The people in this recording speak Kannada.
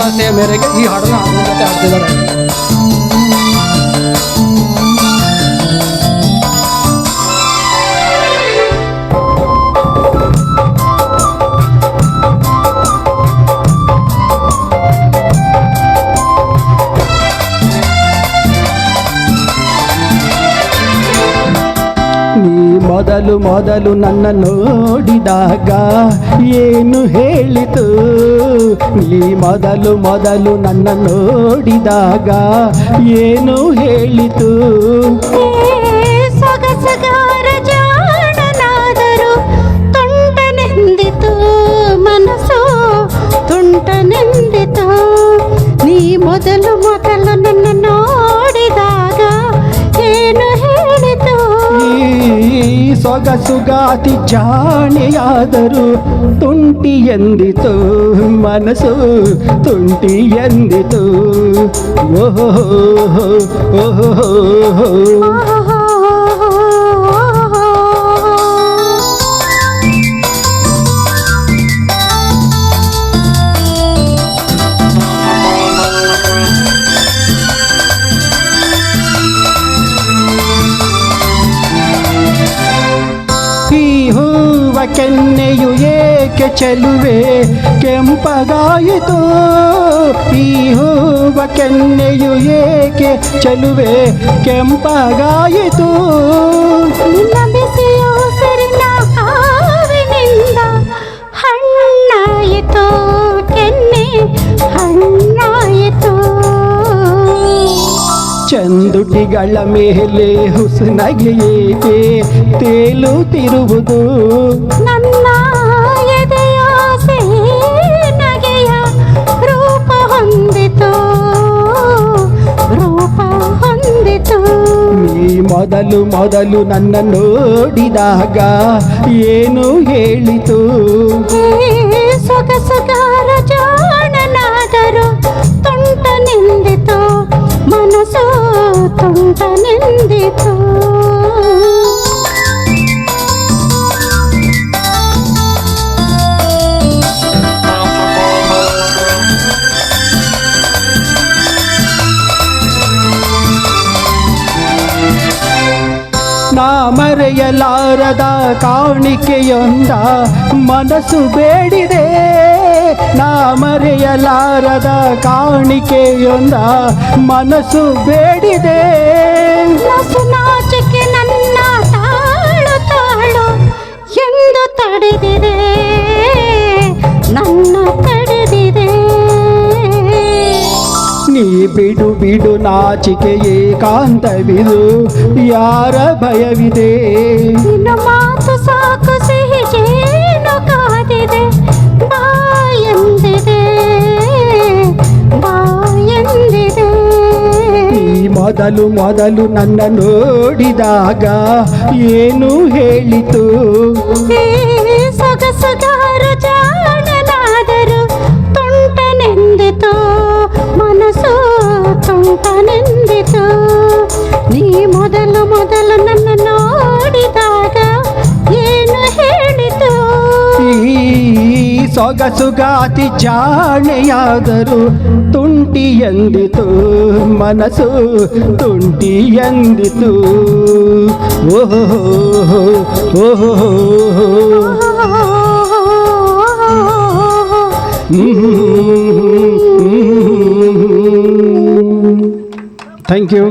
ಆಸೆಯ ಮೇರೆಗೆ ಈ ಹಾಡನ್ನು ನನ್ನ ಜೊತೆ ಹಾಡ್ತಿದ್ದಾರೆ. ಮೊದಲು ಮೊದಲು ನನ್ನ ನೋಡಿದಾಗ ಏನು ಹೇಳಿತು, ನೀ ಮೊದಲು ಮೊದಲು ನನ್ನ ನೋಡಿದಾಗ ಏನು ಹೇಳಿತು. ಸೊಗಸಗಾರ ಜಾಣನಾದರೂ ತುಂಟನೆಂದಿತು ಮನಸ್ಸು, ತುಂಟನೆಂದಿತು. ನೀ ಮೊದಲು ಮೊದಲು ನನ್ನ ನೋಡಿದಾಗ ಏನು ಹೇಳಿತು. ಸೊಗಸುಗಾತಿ ಜಾಣೆಯಾದರೂ ತುಂಟಿ ಎಂದಿತು ಮನಸ್ಸು, ತುಂಟಿ ಎಂದಿತು. ಓಹೋ ಓಹೋ ಕೆನ್ನೆಯು ಏಕೆ ಚೆಲುವೆ ಕೆಂಪಗಾಯಿತು, ಈ ಹೂವ ಕೆನ್ನೆಯು ಏಕೆ ಚೆಲುವೆ ಕೆಂಪಗಾಯಿತು. ನಿನ್ನ ಬಿಸಿಯು ಸರಿನ ಹಾವಿನಿಂದ ಹಣ್ಣಾಯಿತು, ಕೆನ್ನೆ ಹಣ್ಣಾಯಿತು. ಚಂದುಟಿಗಳ ಮೇಲೆ ಹುಸುನಗೆ ಏಕೆ ತೇಲುತ್ತಿರುವುದು, ನನ್ನ ಎದೆಯಾಸೆ ನಗೆಯ ರೂಪ ಹೊಂದಿತು, ರೂಪ ಹೊಂದಿತು. ನೀ ಮೊದಲು ಮೊದಲು ನನ್ನ ನೋಡಿದಾಗ ಏನು ಹೇಳಿತು. ಸೊಗಸುಗಾರ ಜಾಣನಾದರೂ ತುಂಟನೆಂದಿತು ಮನಸ್ಸು, ತುಂಟನೆಂದಿತು. ನಾ ಮರೆಯಲಾರದ ಕಾಣಿಕೆಯೊಂದ ಮನಸ್ಸು ಬೇಡಿದೆ, ನಾ ಮರೆಯಲಾರದ ಕಾಣಿಕೆಯೊಂದ ಮನಸ್ಸು ಬೇಡಿದೆ. ನಾಚಿಕೆ ನನ್ನ ತಾಳು ತಾಳು ಎಂದು ತಡೆದಿದೆ, ನನ್ನ ತಡೆದಿದೆ. ನೀ ಬಿಡು ಬಿಡು ನಾಚಿಕೆ ಏಕಾಂತವಿದು ಯಾರ ಭಯವಿದೆ. ನಿನ್ನ ಮಾತು ಸಾಕು ಸಿಹಿ ಜೇನು ಕಾದಿದೆ, ಬಾ ಎಂದಿದೆ, ಬಾ ಎಂದಿದೆ. ನೀ ಮೊದಲು ಮೊದಲು ನನ್ನ ನೋಡಿದಾಗ ಏನು ಹೇಳಿತು. ಸೊಗಸುಗಾರ ಜಾಣನಾದರೂ ತುಂಟನೆಂದಿತು ಮನಸ್ಸು, ತುಂಟನೆಂದಿತು. ನೀ ಮೊದಲು ಮೊದಲು ನನ್ನ ನೋಡಿದಾಗ ಏನು ಹೇಳಿತು. ಈ ಸೊಗಸುಗಾತಿ ಜಾಣೆಯಾದರೂ ತುಂಟಿ ಎಂದಿತು ಮನಸ್ಸು, ತುಂಟಿ ಎಂದಿತು. ಓಹೋ ಓಹೋ ಥ್ಯಾಂಕ್ ಯು.